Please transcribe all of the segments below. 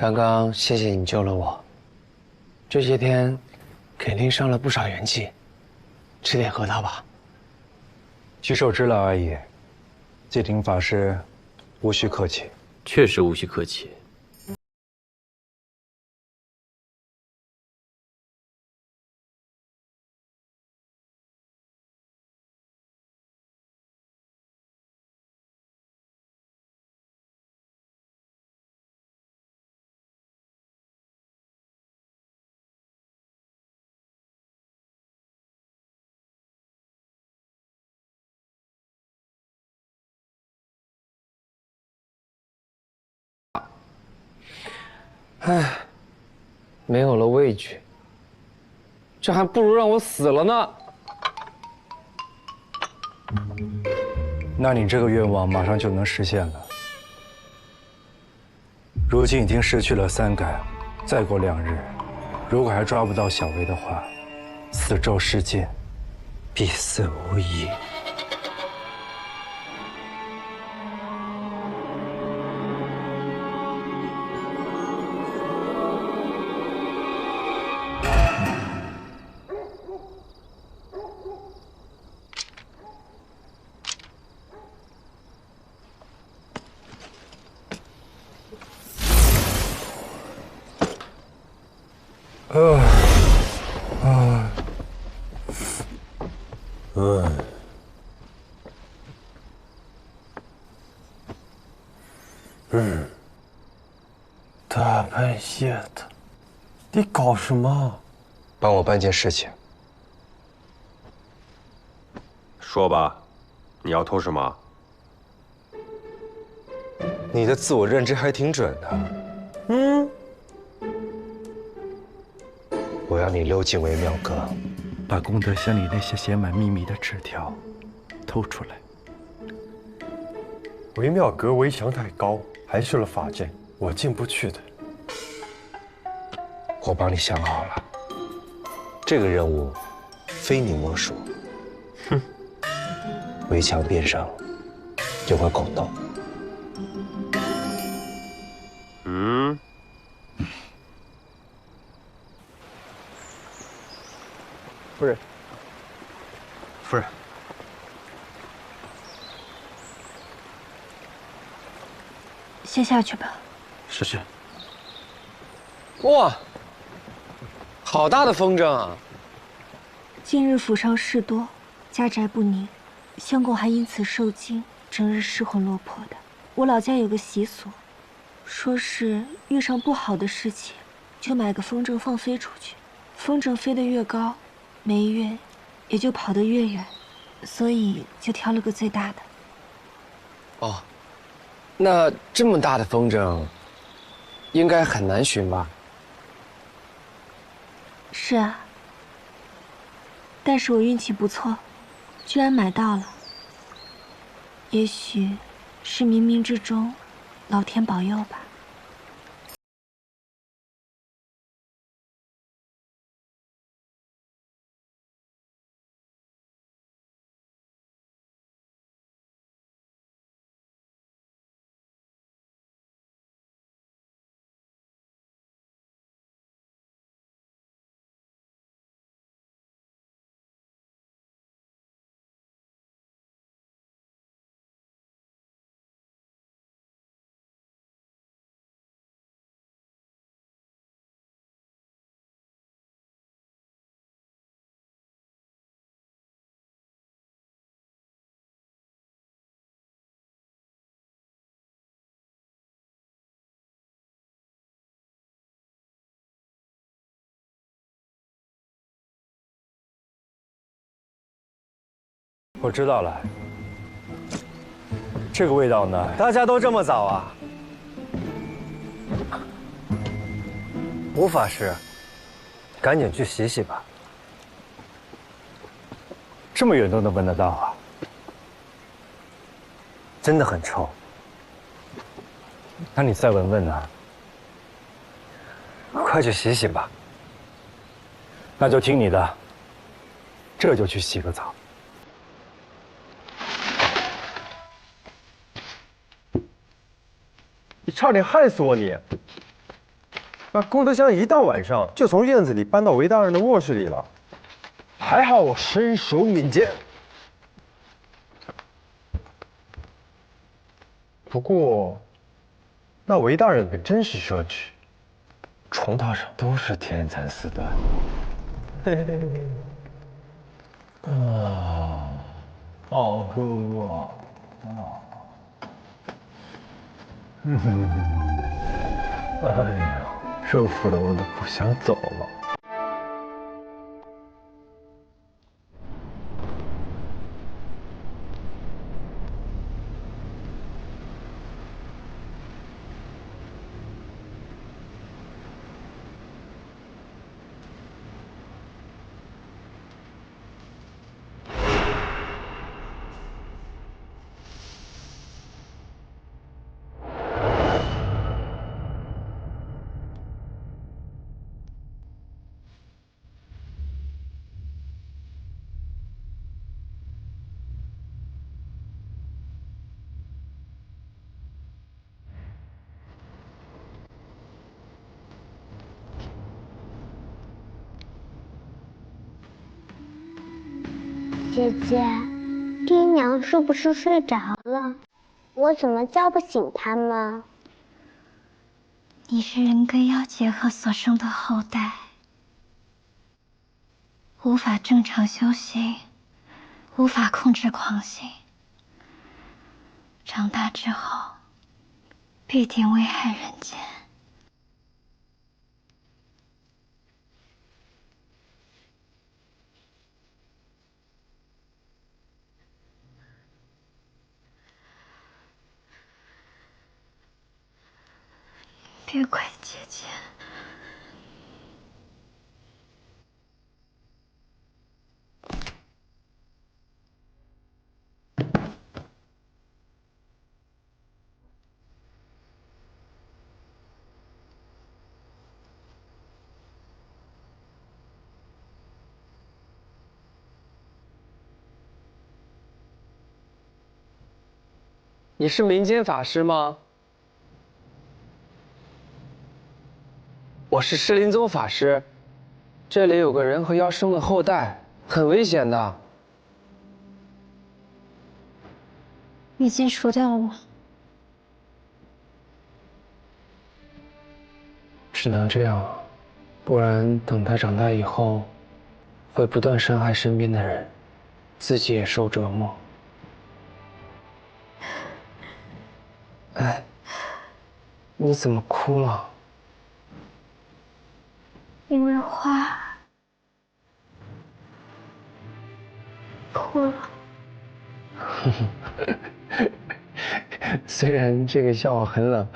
刚刚谢谢你救了我，这些天肯定伤了不少元气，吃点核桃吧。举手之劳而已，戒灵法师无需客气。确实无需客气。唉，没有了畏惧，这还不如让我死了呢。那你这个愿望马上就能实现了。如今已经失去了3感，再过2日，如果还抓不到小薇的话，4周失禁，必死无疑。大半夜的，你搞什么？帮我办件事情。说吧，你要偷什么？你的自我认知还挺准的。我要你溜进微妙阁，把功德箱里那些写满秘密的纸条偷出来。微妙阁围墙太高，还需了法阵，我进不去的。我帮你想好了，这个任务非你莫属。哼，围墙边上有个孔洞。夫人，夫人，先下去吧。是。哇，好大的风筝啊！近日府上事多，家宅不宁，相公还因此受惊，整日失魂落魄的。我老家有个习俗，说是遇上不好的事情，就买个风筝放飞出去，风筝飞得越高，霉运也就跑得越远，所以就挑了个最大的。哦，那这么大的风筝，应该很难寻吧？是啊，但是我运气不错，居然买到了。也许是冥冥之中，老天保佑吧。我知道了，这个味道呢？大家都这么早啊？吴法师，赶紧去洗洗吧。这么远都能闻得到啊？真的很臭。那你再闻闻呢？快去洗洗吧。那就听你的，这就去洗个澡。你差点害死我你！那龚德香一到晚上就从院子里搬到韦大人的卧室里了，还好我身手敏捷。不过，那韦大人可真是奢侈，床榻上都是天蚕丝缎。嘿嘿嘿。啊，好舒服啊！哎呀，舒服的我都不想走了。姐姐，爹娘是不是睡着了？我怎么叫不醒他们？你是人跟妖结合所生的后代，无法正常修行，无法控制狂性，长大之后必定危害人间。别怪姐姐。你是民间法师吗？我是狮灵宗法师，这里有个人和妖生的后代，很危险的。已经除掉了。只能这样了，不然等他长大以后，会不断伤害身边的人，自己也受折磨。哎，你怎么哭了？因为花哭了。虽然这个笑话很冷，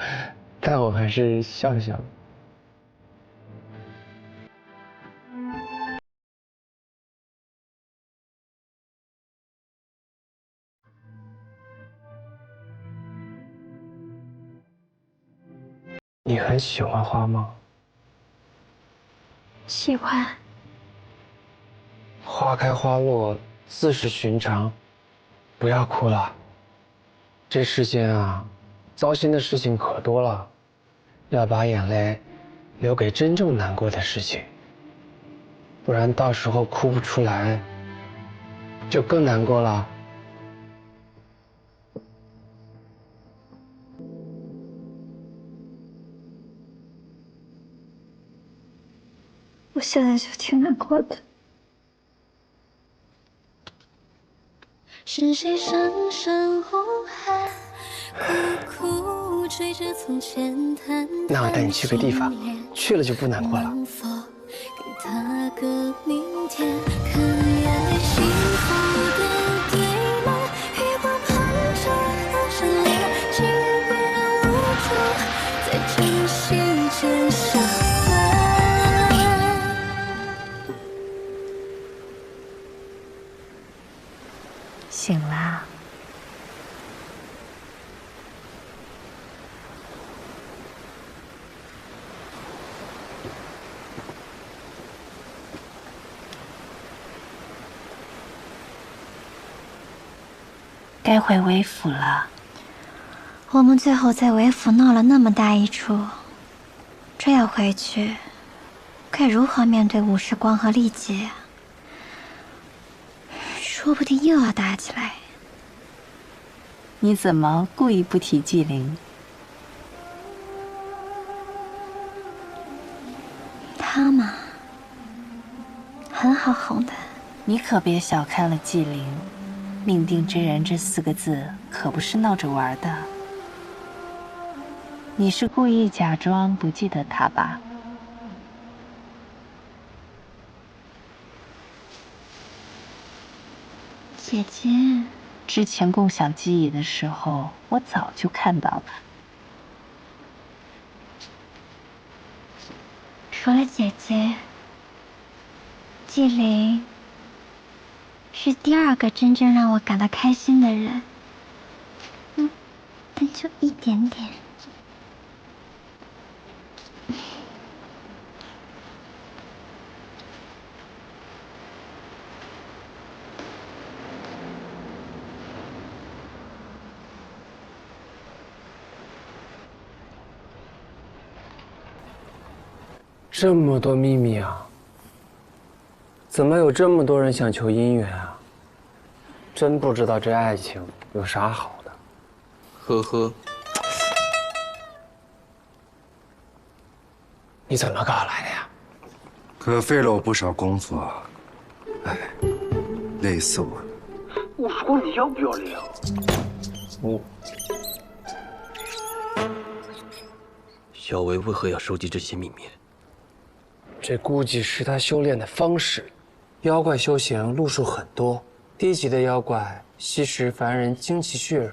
但我还是笑笑。你很喜欢花吗？喜欢。花开花落，自是寻常。不要哭了。这世间啊，糟心的事情可多了，要把眼泪留给真正难过的事情，不然到时候哭不出来，就更难过了。我现在就挺难过的。是谁声声呼喊，苦苦追着从前淡淡那我带你去个地方，去了就不难过了。能否给他个明天？看来幸福的对吗？余光盼着那张脸，竟然浑然无助，在真心间相伴。醒啦。该回韦府了。我们最后在韦府闹了那么大一出，这要回去，该如何面对武时光和丽姐呀？说不定又要打起来。你怎么故意不提纪灵？她嘛，很好哄的。你可别小看了纪灵，命定之人这4个字可不是闹着玩的。你是故意假装不记得他吧？姐姐，之前共享记忆的时候，我早就看到了。除了姐姐，纪灵是第2个真正让我感到开心的人。但就一点点。这么多秘密啊！怎么有这么多人想求姻缘啊？真不知道这爱情有啥好的。呵呵，你怎么搞来的呀？可费了我不少功夫啊！哎，累死我了。我说你要不要脸啊？小维为何要收集这些秘密？这估计是他修炼的方式。妖怪修行路数很多，低级的妖怪吸食凡人精气血肉，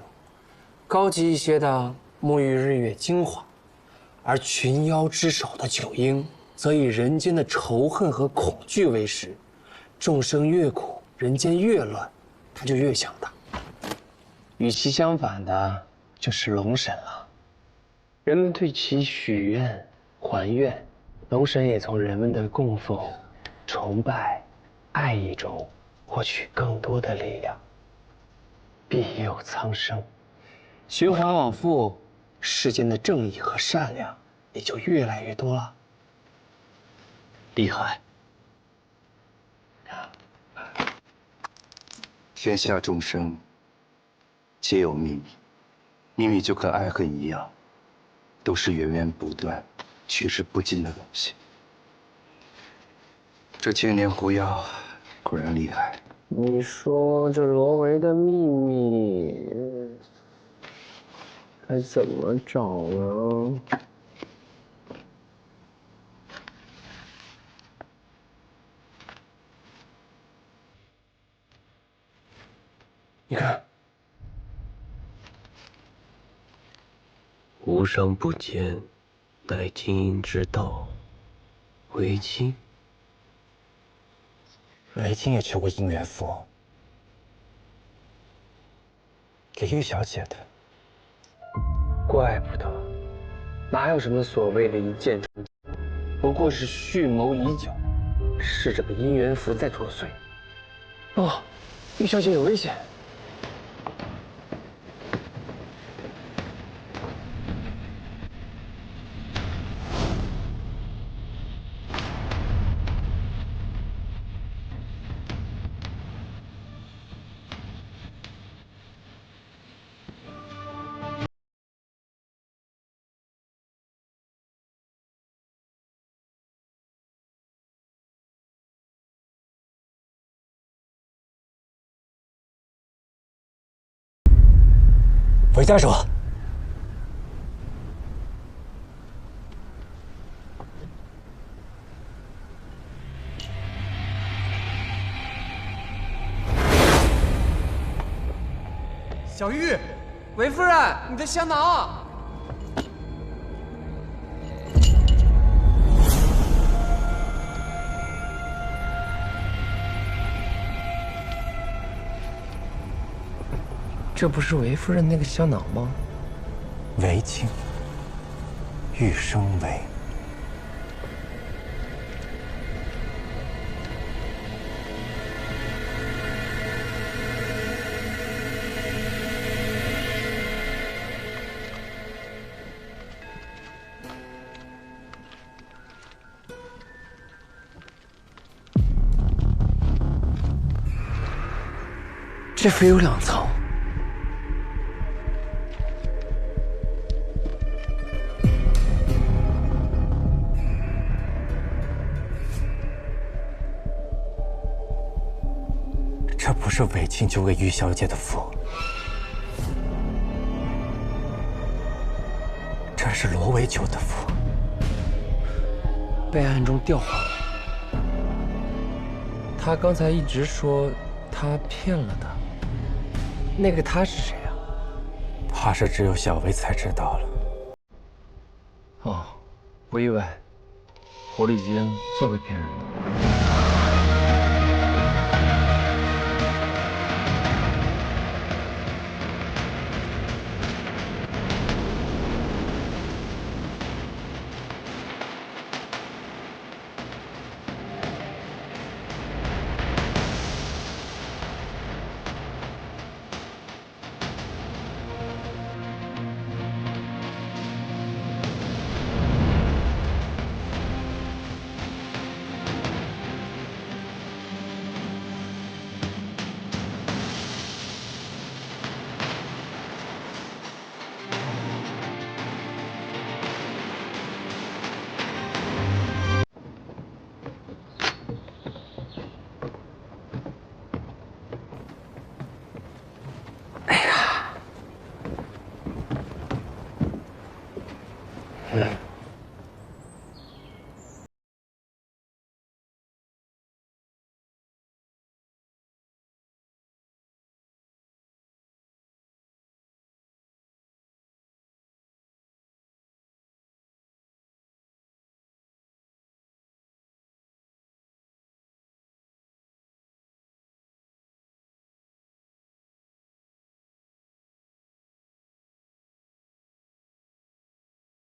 高级一些的沐浴日月精华，而群妖之首的九婴则以人间的仇恨和恐惧为食。众生越苦，人间越乱，他就越强大。与其相反的就是龙神了，人们对其许愿还愿。龙神也从人们的供奉、崇拜、爱意中获取更多的力量，庇佑苍生，循环往复，世间的正义和善良也就越来越多了。厉害！天下众生皆有秘密，秘密就跟爱恨一样，都是源源不断、取之不尽的东西。这千年狐妖果然厉害。你说这罗维的秘密该怎么找呢？你看，无商不奸，乃经营之道。为亲，雷霆也求过姻缘符，给玉小姐的。怪不得，哪有什么所谓的一见钟情，不过是蓄谋已久，是这个姻缘符在作祟。哦，玉小姐有危险！韦家主，小玉，韦夫人，你的香囊。这不是韦夫人那个香囊吗？韦静，玉生韦。这符有2层。这不是韦青救给玉小姐的符，这是罗维救的符。被暗中调换了。他刚才一直说他骗了他，那个他是谁啊？怕是只有小薇才知道了。哦，不意外，狐狸精最会骗人了。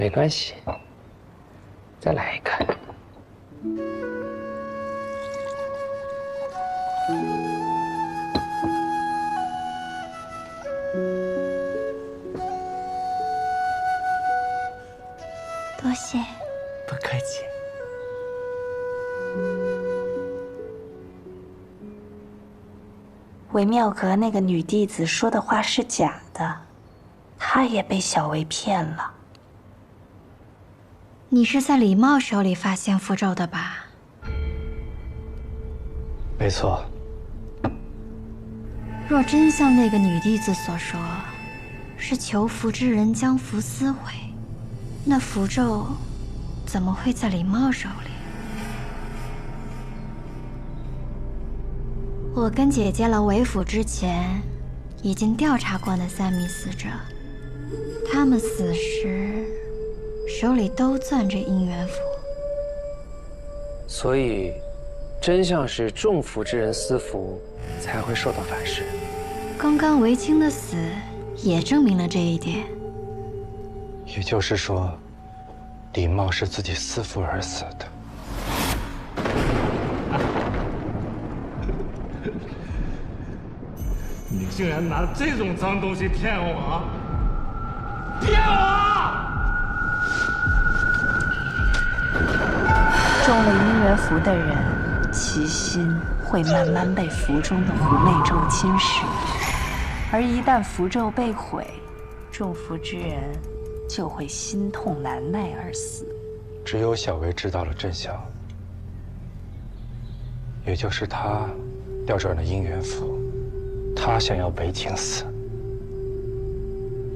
没关系，再来一个。多谢。不客气。韦妙阁那个女弟子说的话是假的，她也被小薇骗了。你是在李茂手里发现符咒的吧？没错。若真像那个女弟子所说，是求符之人将符撕毁，那符咒怎么会在李茂手里？我跟姐姐来韦府之前，已经调查过那3名死者，他们死时手里都攥着姻缘符。所以，真相是中符之人私符才会受到反噬。刚刚韦青的死也证明了这一点。也就是说，李茂是自己私符而死的。你竟然拿这种脏东西骗我！骗我！中了姻缘符的人，其心会慢慢被符中的狐媚咒侵蚀，而一旦符咒被毁，中符之人就会心痛难耐而死。只有小薇知道了真相，也就是她调转了姻缘符，她想要韦青死。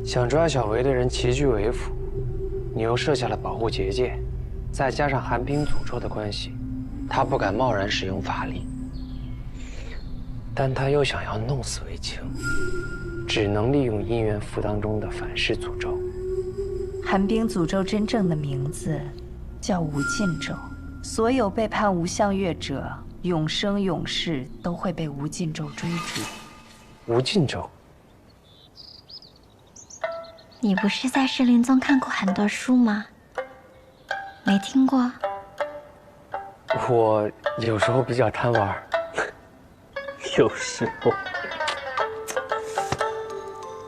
想抓小薇的人齐聚韦府，你又设下了保护结界，再加上寒冰诅咒的关系，他不敢贸然使用法力。但他又想要弄死韦青，只能利用姻缘符当中的反噬诅咒。寒冰诅咒真正的名字叫无尽咒，所有被判无相月者，永生永世都会被无尽咒追逐。无尽咒。你不是在士林宗看过很多书吗？没听过？我有时候比较贪玩。有时候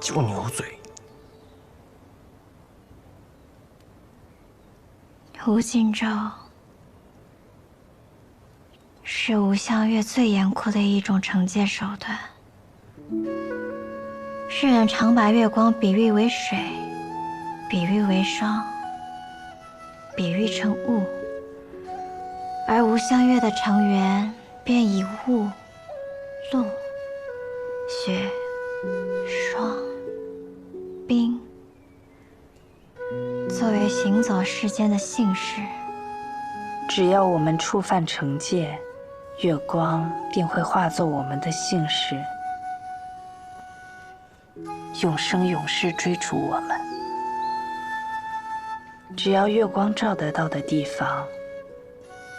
就牛嘴。无尽咒是无相月最严酷的一种惩戒手段。世人常把月光比喻为水，比喻为霜，比喻成雾，而无相月的成员便以雾、露、雪、霜、冰作为行走世间的信使。只要我们触犯惩戒，月光便会化作我们的信使，永生永世追逐我们。只要月光照得到的地方，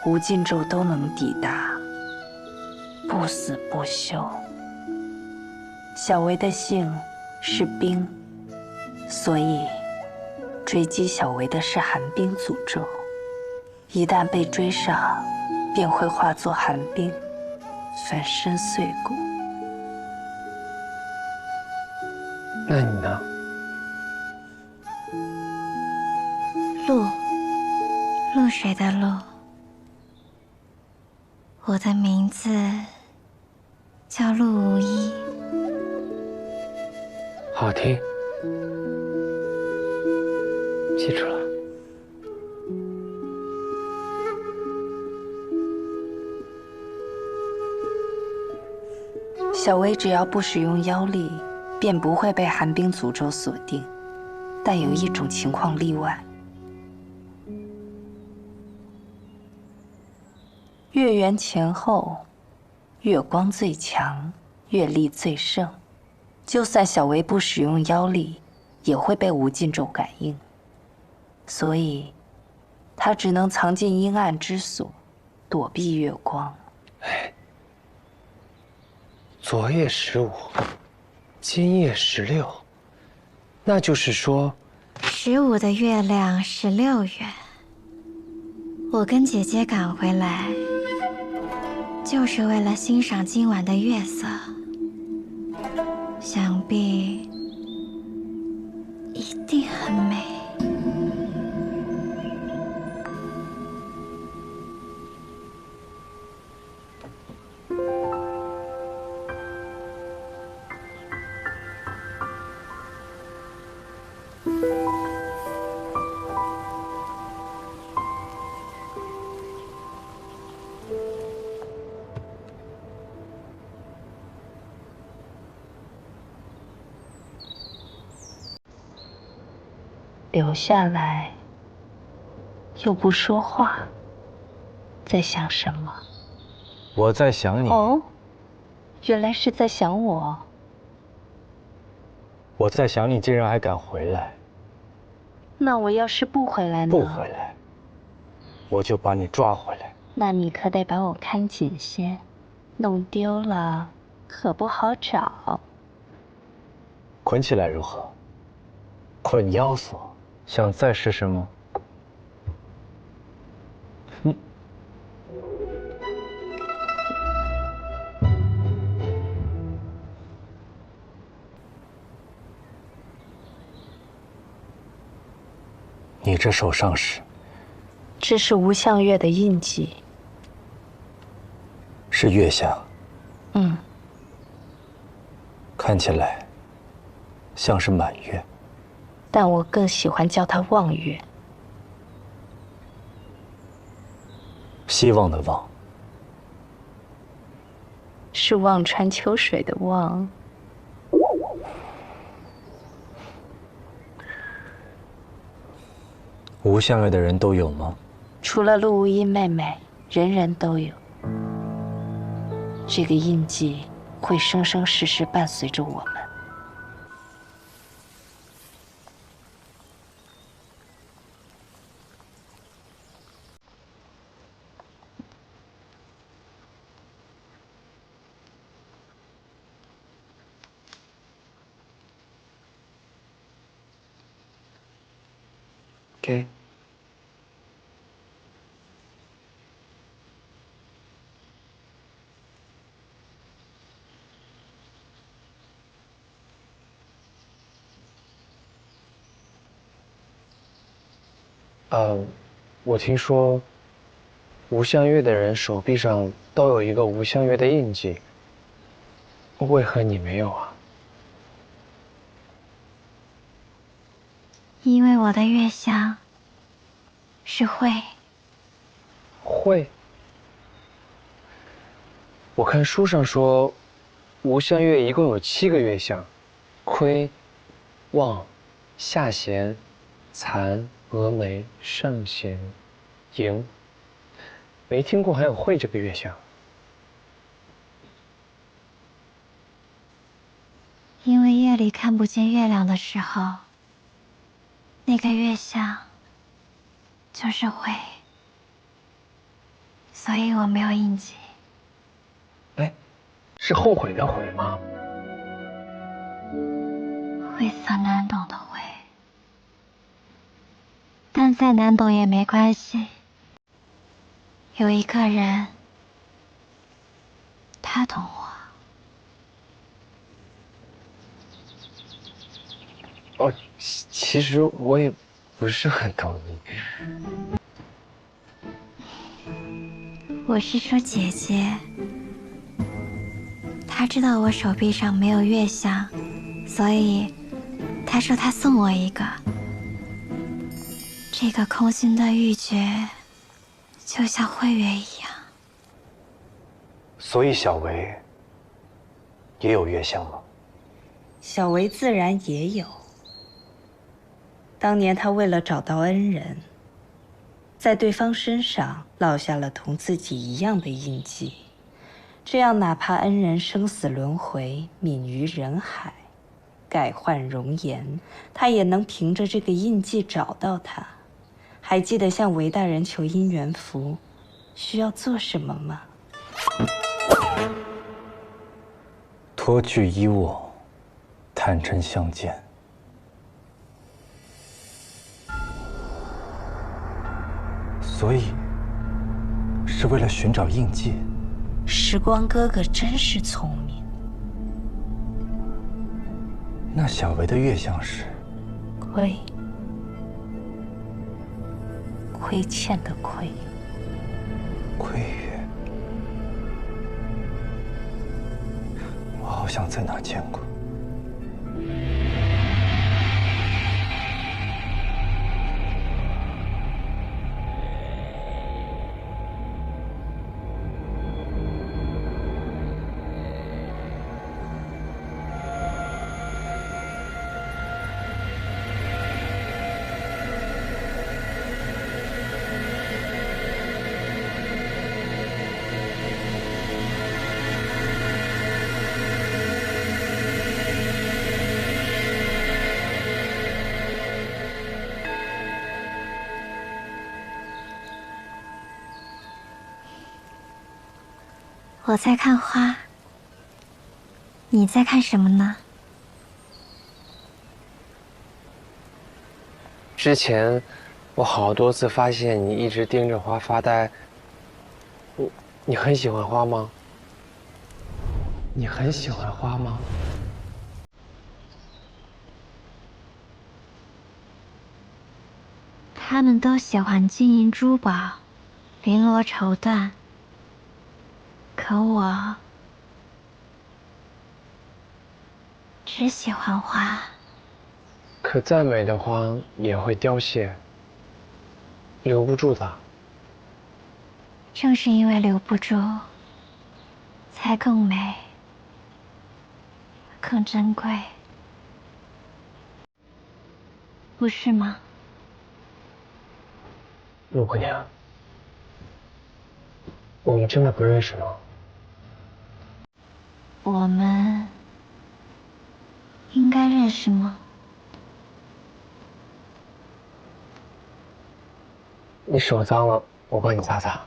无尽咒都能抵达，不死不休。小维的姓是冰，所以追击小维的是寒冰诅咒。一旦被追上，便会化作寒冰，粉身碎骨。那你呢？露，露水的露。我的名字叫陆无一。好听，记住了。小维只要不使用妖力，便不会被寒冰诅咒锁定。但有一种情况例外：月圆前后，月光最强，月力最盛。就算小维不使用妖力，也会被无尽咒感应。所以，他只能藏进阴暗之所，躲避月光。昨夜15，今夜16，那就是说，15的月亮16圆。我跟姐姐赶回来，就是为了欣赏今晚的月色。想必一定很美。留下来，又不说话，在想什么？我在想你。哦，原来是在想我。我在想你竟然还敢回来。那我要是不回来呢？不回来，我就把你抓回来。那你可得把我看紧些，弄丢了可不好找。捆起来如何？捆腰锁。想再试试吗？你这手上是？这是无相月的印记。是月相。嗯。看起来像是满月。但我更喜欢叫它望月。希望的望。是望穿秋水的望。无相月的人都有吗？除了陆无一妹妹，人人都有。这个印记会生生世世伴随着我们。给。我听说无相月的人手臂上都有一个无相月的印记，为何你没有啊？因为我的月相是会。会。我看书上说，无相月一共有7个月相，亏、旺、下弦、残、峨眉、上弦、寅。没听过还有会这个月相。因为夜里看不见月亮的时候，那个月相就是会，所以我没有印记。哎，是后悔的悔吗？晦涩难懂的会，但再难懂也没关系。有一个人，他懂我。哦，其实我也不是很懂你。我是说姐姐，她知道我手臂上没有月相，所以她说她送我一个。这个空心的玉珏，就像慧月一样。所以小维也有月相吗？小维自然也有。当年他为了找到恩人，在对方身上烙下了同自己一样的印记，这样哪怕恩人生死轮回，泯于人海，改换容颜，他也能凭着这个印记找到他。还记得向韦大人求姻缘符需要做什么吗？脱去衣我，坦诚相见。所以，是为了寻找印记。时光哥哥真是聪明。那小维的月相是亏，亏欠的亏。亏月，我好像在哪见过。我在看花，你在看什么呢？之前我好多次发现你一直盯着花发呆。你很喜欢花吗？你很喜欢花吗？他们都喜欢金银珠宝、绫罗绸缎，可我只喜欢花。可再美的花也会凋谢，留不住的。正是因为留不住，才更美，更珍贵，不是吗？陆姑娘，我们真的不认识吗？我们应该认识吗？你手脏了，我帮你擦擦。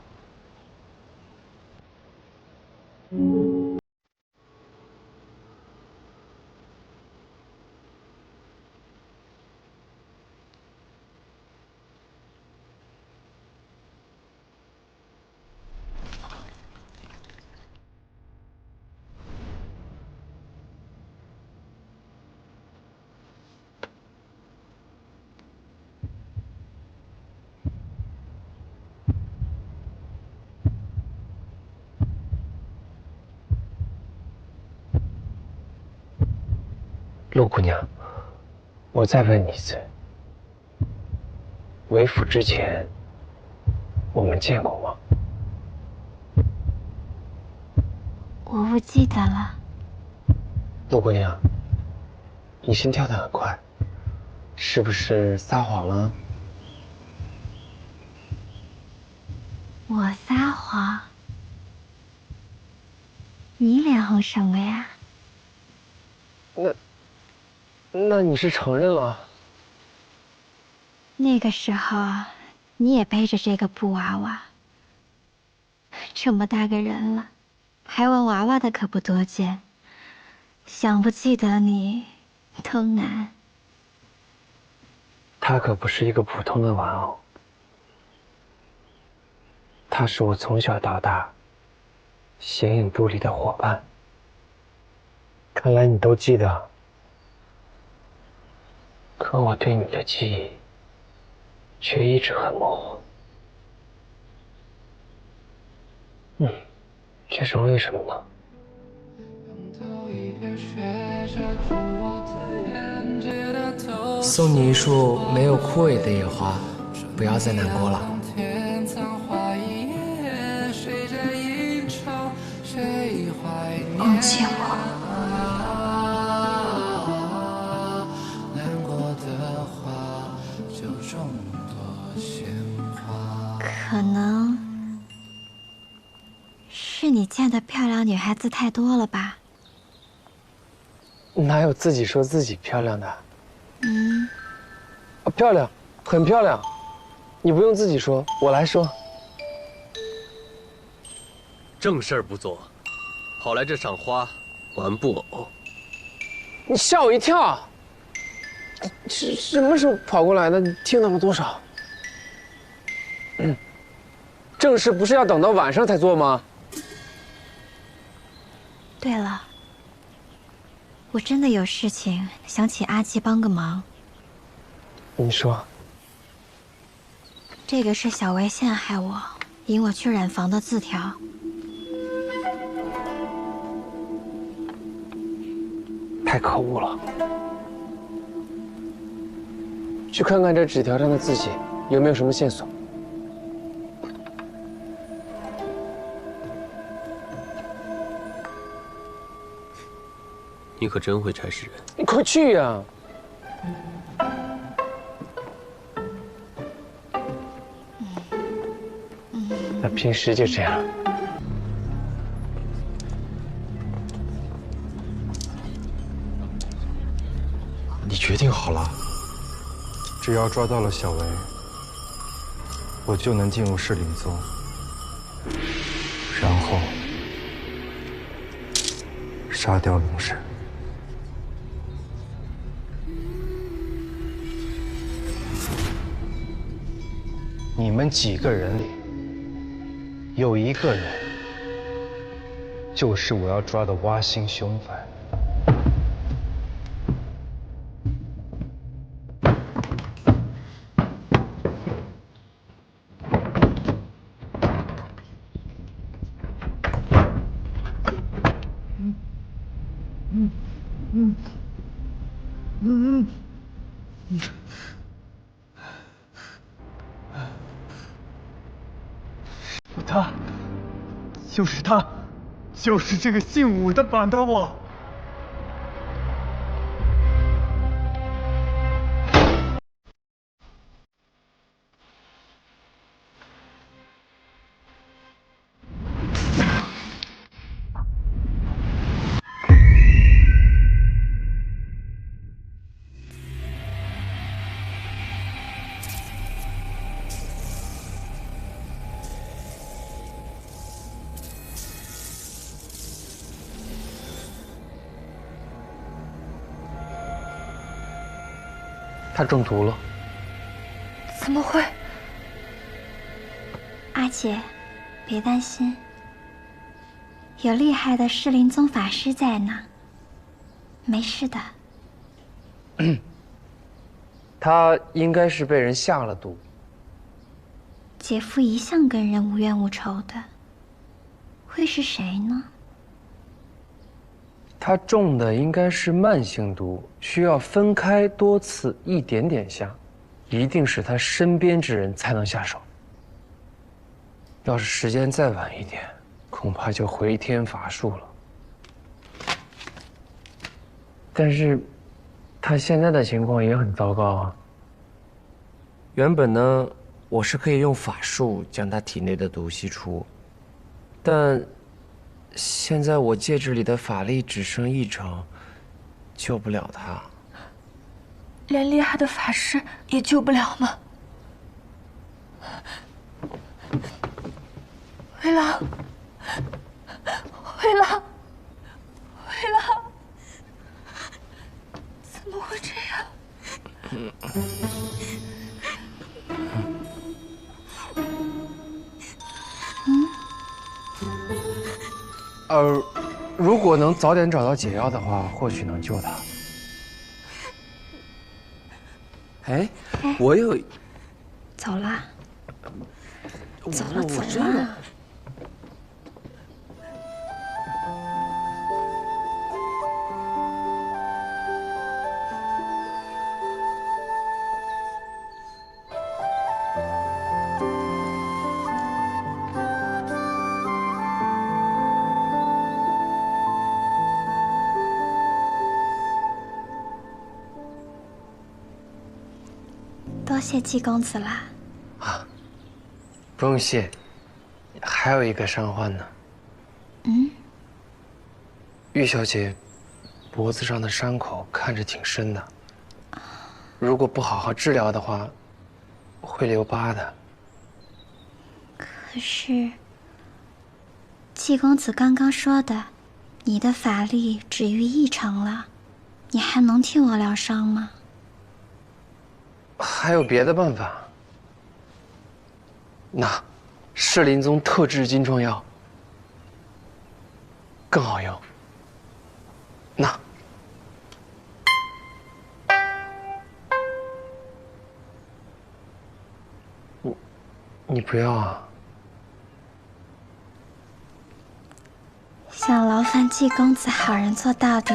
陆姑娘，我再问你一次，为府之前，我们见过吗？我不记得了。陆姑娘，你心跳得很快，是不是撒谎了？我撒谎？你脸红什么呀？那你是承认了？那个时候你也背着这个布娃娃，这么大个人了，还玩娃娃的可不多见，想不记得你都难。他可不是一个普通的玩偶，他是我从小到大形影不离的伙伴。看来你都记得，可我对你的记忆却一直很模糊。这是为什么呢？送你一束没有枯萎的野花，不要再难过了。忘记我。可能是你见的漂亮女孩子太多了吧？哪有自己说自己漂亮的？漂亮，很漂亮。你不用自己说，我来说。正事儿不做，跑来这赏花玩布偶。你吓我一跳！什么时候跑过来的？你听到了多少？正事不是要等到晚上才做吗？对了，我真的有事情想请阿七帮个忙。你说。这个是小维陷害我，引我去染房的字条。太可恶了！去看看这纸条上的字迹，有没有什么线索？你可真会差事人！你快去呀！他平时就这样。你决定好了？只要抓到了小维，我就能进入噬灵宗，然后杀掉龙神。你们几个人里，有一个人就是我要抓的挖心凶犯。他，就是他，就是这个姓武的绑的我。他中毒了。怎么会？阿姐，别担心，有厉害的噬灵宗法师在呢，没事的。他应该是被人下了毒。姐夫一向跟人无冤无仇的，会是谁呢？他中的应该是慢性毒，需要分开多次，一点点下，一定是他身边之人才能下手。要是时间再晚一点，恐怕就回天乏术了。但是，他现在的情况也很糟糕啊。原本呢，我是可以用法术将他体内的毒吸出，但现在我戒指里的法力只剩1成，救不了他。连厉害的法师也救不了吗？灰狼，灰狼，灰狼，怎么会这样？如果能早点找到解药的话，或许能救他。哎，我有。走了，走了，我走真的。了。多谢季公子啦。不用谢，还有一个伤患呢。玉小姐脖子上的伤口看着挺深的，如果不好好治疗的话，会留疤的。可是，季公子刚刚说的，你的法力止于1成了，你还能替我疗伤吗？还有别的办法？那，士林宗特制金疮药更好用。那，你不要啊？想劳烦季公子好人做到底，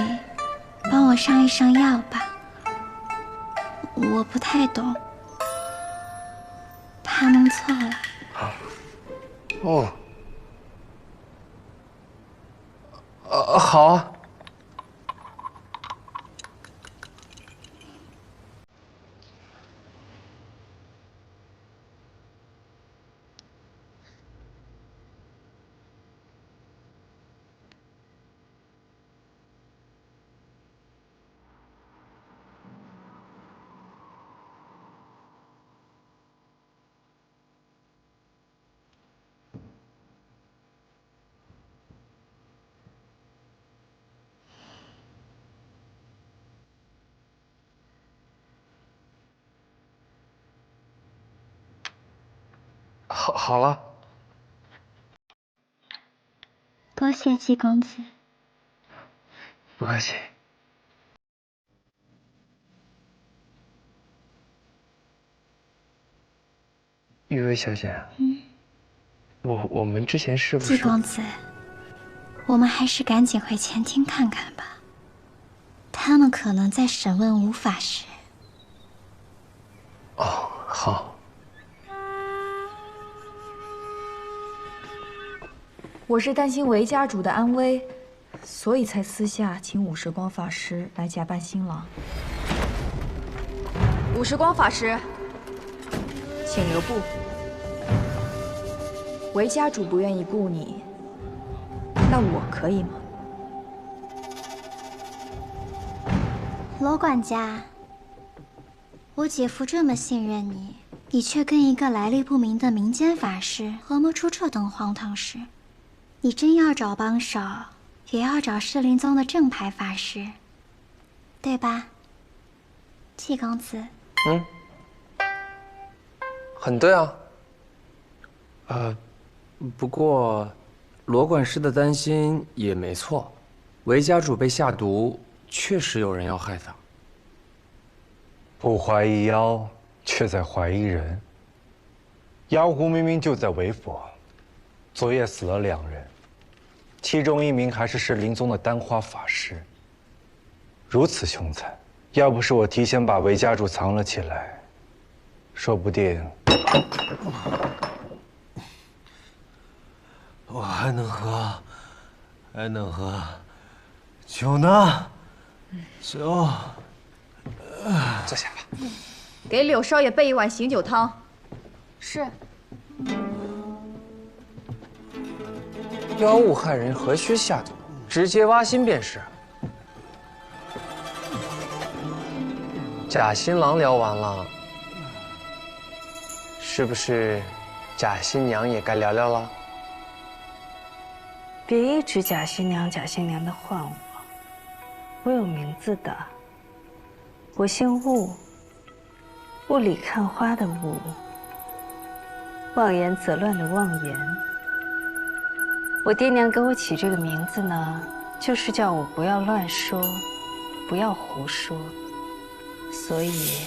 帮我上一上药吧。我不太懂，怕弄错了。好啊。好了。多谢季公子。不客气。玉薇小姐，我们之前是不是？季公子，我们还是赶紧回前厅看看吧。他们可能在审问吴法师。哦，好。我是担心韦家主的安危，所以才私下请五时光法师来假扮新郎。五时光法师，请留步。韦家主不愿意雇你，那我可以吗？罗管家，我姐夫这么信任你，你却跟一个来历不明的民间法师合谋出这等荒唐事。你真要找帮手，也要找士林宗的正牌法师，对吧，季公子？很对啊。不过罗管事的担心也没错，韦家主被下毒，确实有人要害他。不怀疑妖，却在怀疑人。妖狐明明就在韦府，昨夜死了2人，其中一名还是石灵宗的丹花法师。如此凶残，要不是我提前把韦家主藏了起来，说不定我还能喝，还能喝。酒呢？酒。坐下吧。给柳少爷备一碗醒酒汤。是。妖物害人，何须下毒？直接挖心便是。贾新郎聊完了，是不是贾新娘也该聊聊了？别一直贾新娘、贾新娘的唤我，我有名字的。我姓雾，雾里看花的雾，妄言则乱的妄言。我爹娘给我起这个名字呢，就是叫我不要乱说，不要胡说。所以，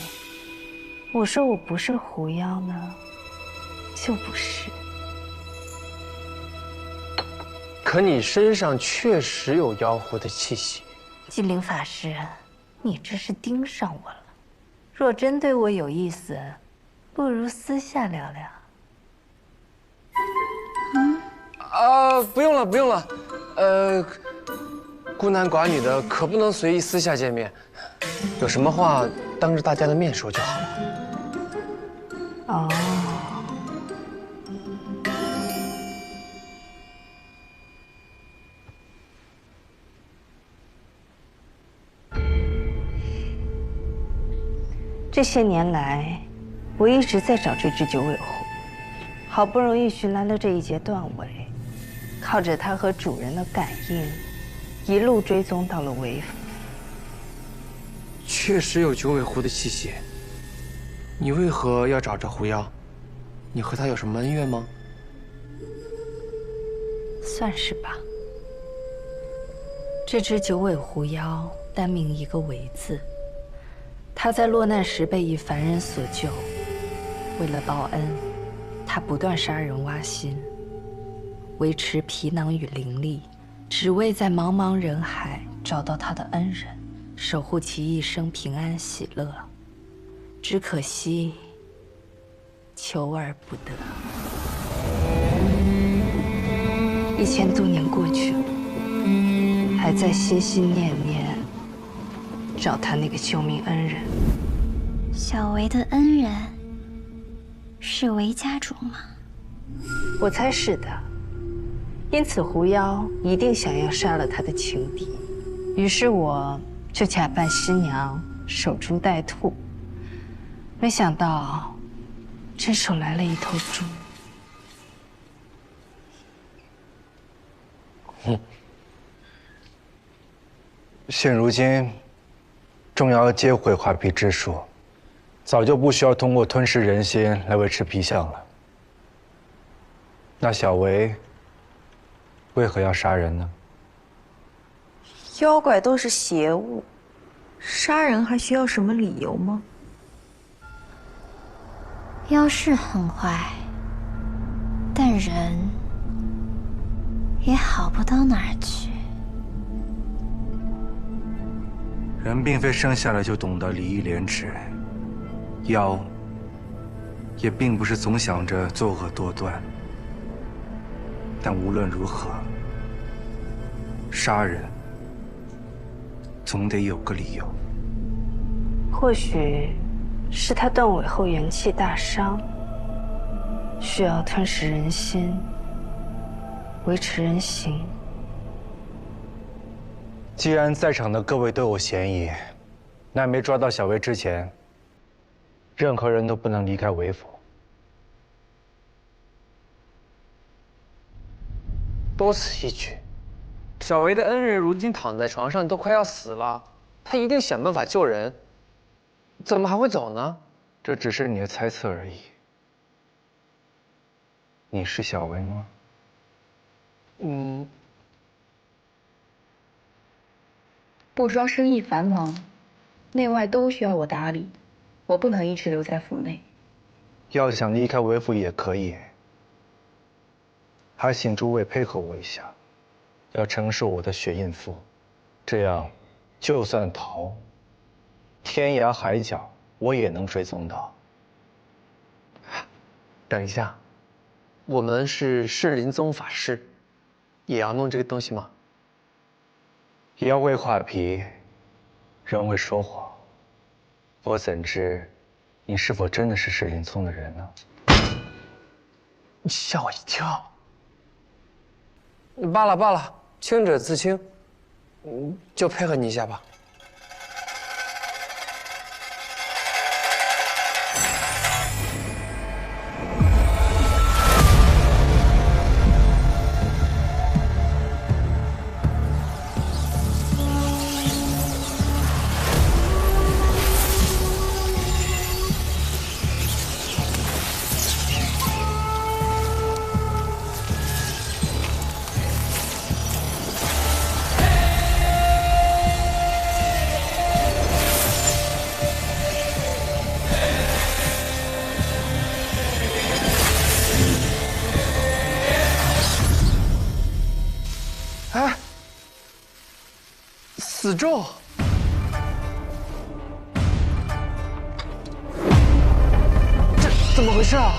我说我不是狐妖呢，就不是。可你身上确实有妖狐的气息。金陵法师，你这是盯上我了。若真对我有意思，不如私下聊聊。不用了，不用了。孤男寡女的可不能随意私下见面，有什么话当着大家的面说就好了。哦。这些年来，我一直在找这只九尾狐，好不容易寻来了这一截断尾，靠着它和主人的感应，一路追踪到了韦府。确实有九尾狐的气息。你为何要找这狐妖？你和他有什么恩怨吗？算是吧。这只九尾狐妖单名一个韦字。他在落难时被一凡人所救，为了报恩，他不断杀人挖心，维持皮囊与灵力，只为在茫茫人海找到他的恩人，守护其一生平安喜乐。只可惜，求而不得。1000多年过去了，还在心心念念找他那个救命恩人。小维的恩人是韦家主吗？我猜是的。因此狐妖一定想要杀了他的情敌，于是我就假扮新娘守株待兔。没想到，真守来了一头猪。现如今，众妖皆会画皮之术，早就不需要通过吞噬人心来维持皮相了。那小维为何要杀人呢？妖怪都是邪物，杀人还需要什么理由吗？妖是很坏，但人也好不到哪儿去。人并非生下来就懂得礼义廉耻，妖也并不是总想着作恶多端。但无论如何，杀人总得有个理由。或许是他断尾后元气大伤，需要吞噬人心，维持人形。既然在场的各位都有嫌疑，那没抓到小薇之前，任何人都不能离开韦府。多此一举。小维的恩人如今躺在床上，都快要死了，他一定想办法救人，怎么还会走呢？这只是你的猜测而已。你是小维吗？布庄生意繁忙，内外都需要我打理，我不能一直留在府内。要想离开韦府也可以，还请诸位配合我一下。要承受我的血印符，这样，就算逃，天涯海角我也能追踪到。等一下，我们是圣灵宗法师，也要弄这个东西吗？妖会画皮，人会说谎，我怎知你是否真的是圣灵宗的人呢？你吓我一跳。罢了罢了，清者自清，就配合你一下吧。死咒，这怎么回事啊？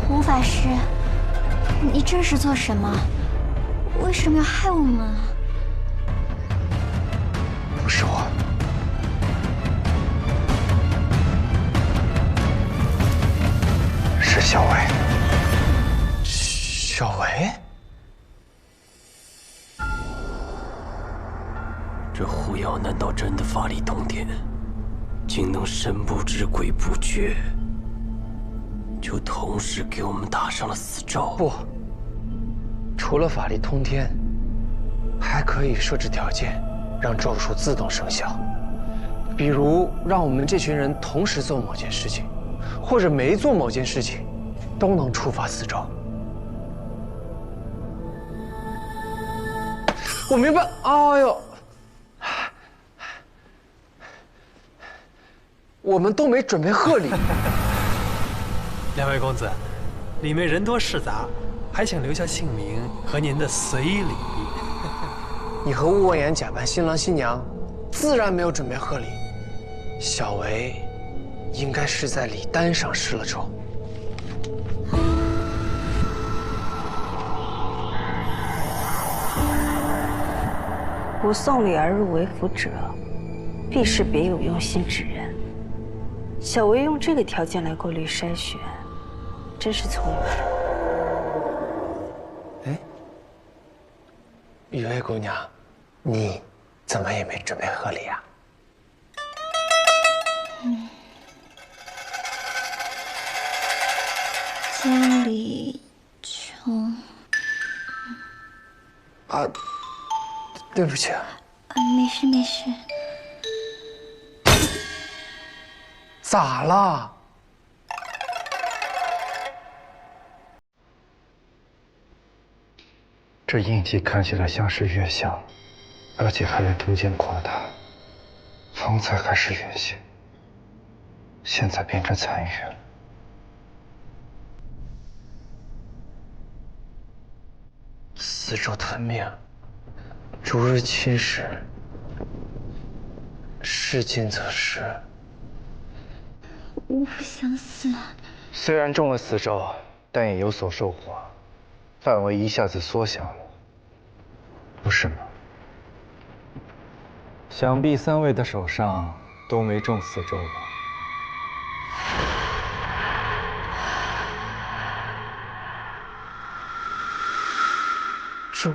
吴法师，你这是做什么？为什么要害我们啊？不是我，是小薇。小薇？这狐妖难道真的法力通天，竟能神不知鬼不觉，就同时给我们打上了死咒？不，除了法力通天，还可以设置条件，让咒术自动生效。比如让我们这群人同时做某件事情，或者没做某件事情，都能触发死咒。我明白。哎呦！我们都没准备贺礼。两位公子，里面人多势杂，还请留下姓名和您的随礼。你和乌文言假扮新郎新娘，自然没有准备贺礼。小维应该是在礼单上施了咒。不送礼而入为府者，必是别有用心之人。小薇用这个条件来过滤筛选，真是聪明。哎，雨薇姑娘，你怎么也没准备贺礼啊？家里穷。啊，对不起啊。没事没事。咋了？这印记看起来像是月相，而且还在逐渐扩大。方才还是圆形，现在变成残月了。死咒吞灭，逐日侵蚀，是进则失。我不想死。虽然中了死咒，但也有所收获，范围一下子缩小了，不是吗？想必三位的手上都没中死咒吧？咒。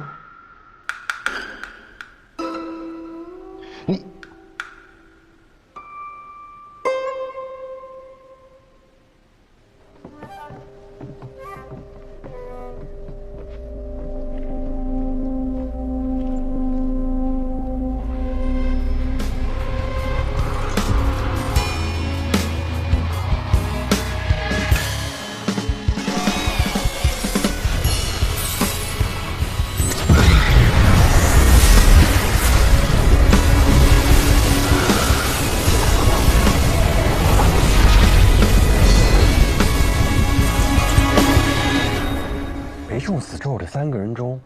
3个人中，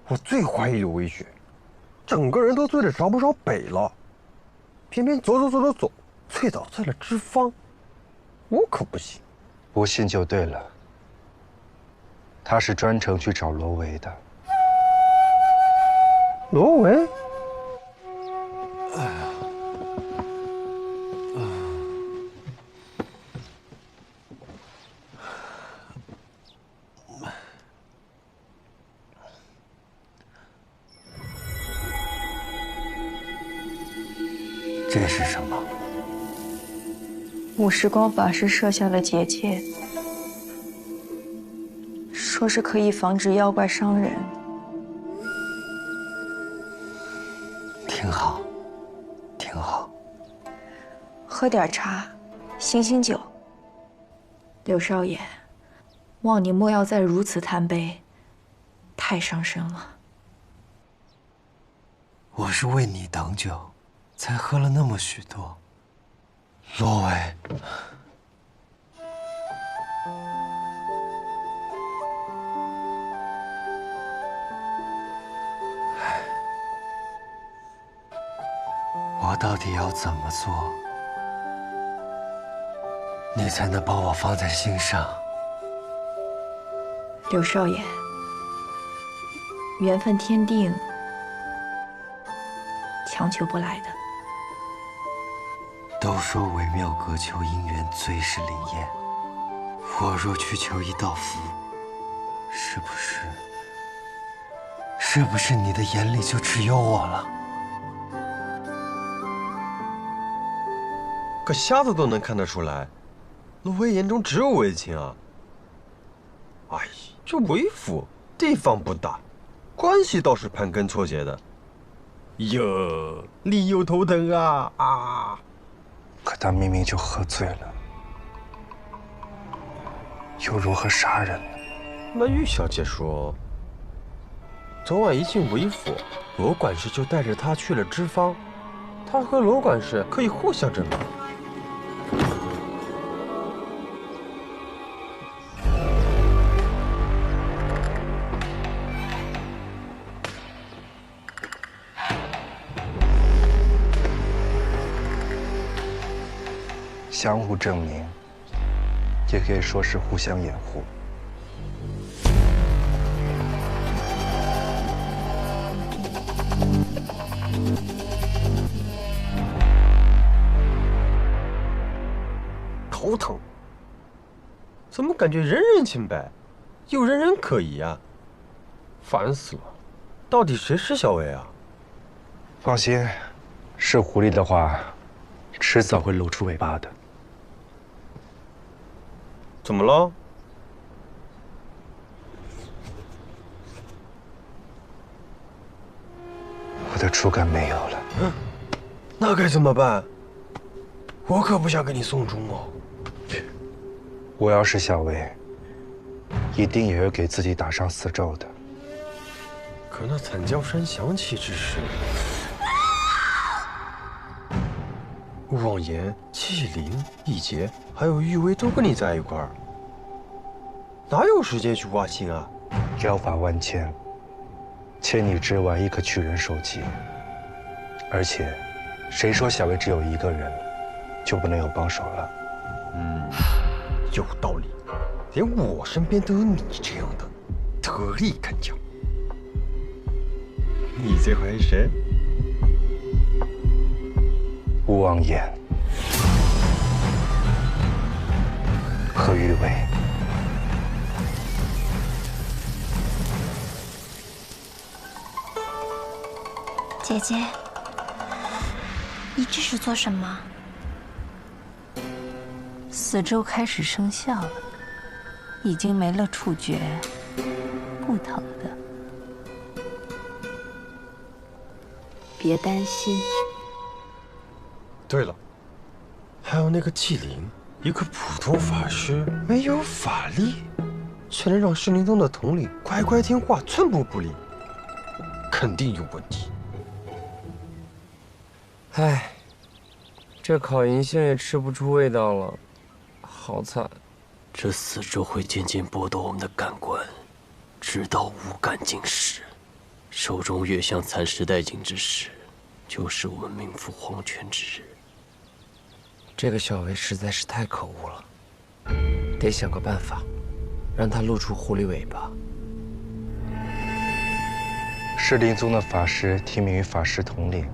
我最怀疑刘维雪，整个人都醉得着不着北了，偏偏走，醉倒在了脂肪，我可不行。不信就对了，他是专程去找罗维的。罗维？这是什么？五时光法师设下的结界，说是可以防止妖怪伤人。挺好，挺好。喝点茶，醒醒酒。柳少爷，望你莫要再如此贪杯，太伤身了。我是为你等酒，才喝了那么许多。罗维，我到底要怎么做，你才能把我放在心上？柳少爷，缘分天定，强求不来的。都说惟妙阁求姻缘最是灵验，我若去求一道符，是不是你的眼里就只有我了？可瞎子都能看得出来，罗维眼中只有韦青啊。哎，这韦府地方不大，关系倒是盘根错节的。哟，你又头疼啊！可他明明就喝醉了，又如何杀人呢？那玉小姐说，昨晚一进韦府，罗管事就带着她去了脂坊，她和罗管事可以互相证明。相互证明，也可以说是互相掩护。头疼，怎么感觉人人清白，又人人可疑啊？烦死了！到底谁是小薇啊？放心，是狐狸的话，迟早会露出尾巴的。怎么了？我的触感没有了。那该怎么办？我可不想给你送终哦。我要是小薇，一定也会给自己打上死咒的。可那惨叫声响起之时，勿忘言、纪灵、易杰还有玉薇都跟你在一块儿，哪有时间去挖心啊？妖法万千，千里之外亦可取人首级。而且，谁说小薇只有一个人，就不能有帮手了？有道理。连我身边都有你这样的，得力干将。你最怀疑谁？勿忘言和玉薇。姐姐，你这是做什么？死咒开始生效了，已经没了触觉，不疼的。别担心。对了，还有那个纪灵，一个普通法师，没有法力，却能让噬灵宗的统领乖乖听话，寸步不离，肯定有问题。唉，这烤银杏也吃不出味道了，好惨。这死咒会渐渐剥夺我们的感官，直直到无感尽时，手中月相蚕食殆尽之时，就是我们冥府黄泉之日。这个小薇实在是太可恶了，得想个办法，让她露出狐狸尾巴。适龄宗的法师听命于法师统领，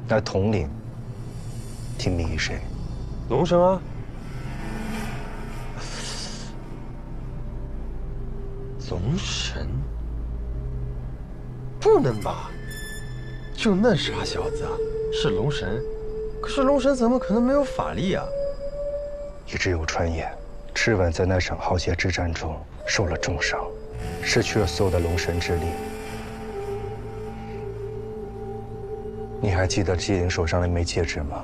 那统领听命于谁？龙神啊！龙神？不能吧？就那傻小子啊，是龙神？可是龙神怎么可能没有法力啊？一直有传言，赤吻在那场浩劫之战中受了重伤，失去了所有的龙神之力。你还记得姬灵手上那枚戒指吗？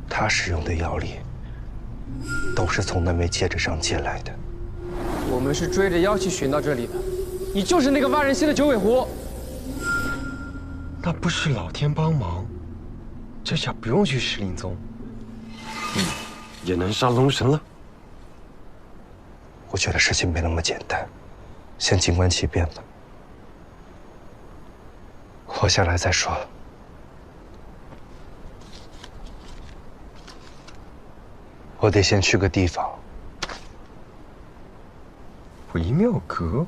他使用的药力都是从那枚戒指上借来的。我们是追着妖气寻到这里的，你就是那个挖人心的九尾狐。那不是老天帮忙，这下不用去石林宗，也能杀龙神了。我觉得事情没那么简单，先静观其变吧。活下来再说。我得先去个地方。回庙阁。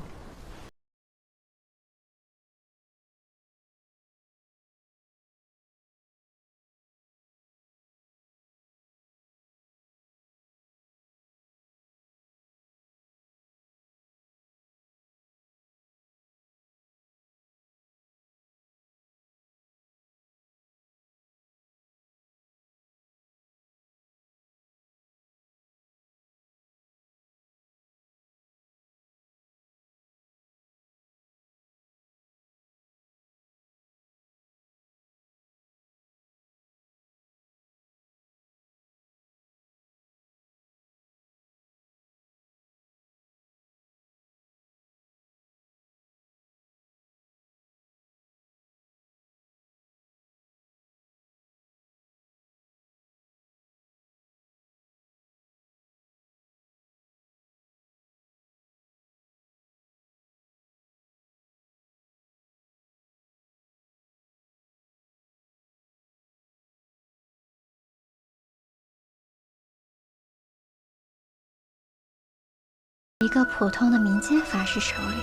一个普通的民间法师手里。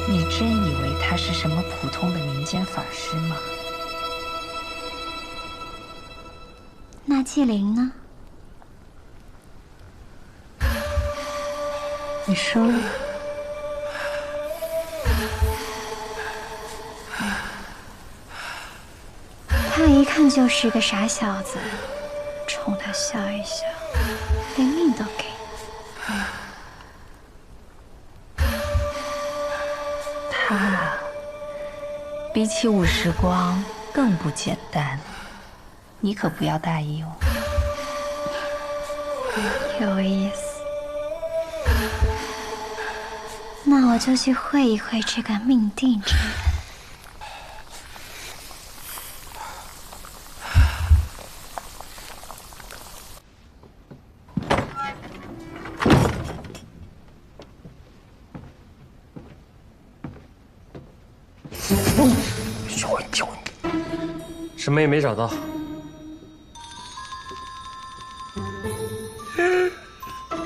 你真以为他是什么普通的民间法师吗？那纪灵呢？你收了。他一看就是个傻小子，冲他笑一笑，连命都给。他比起武时光更不简单，你可不要大意哦。有意思，那我就去会一会这个命定之人。什么也没找到。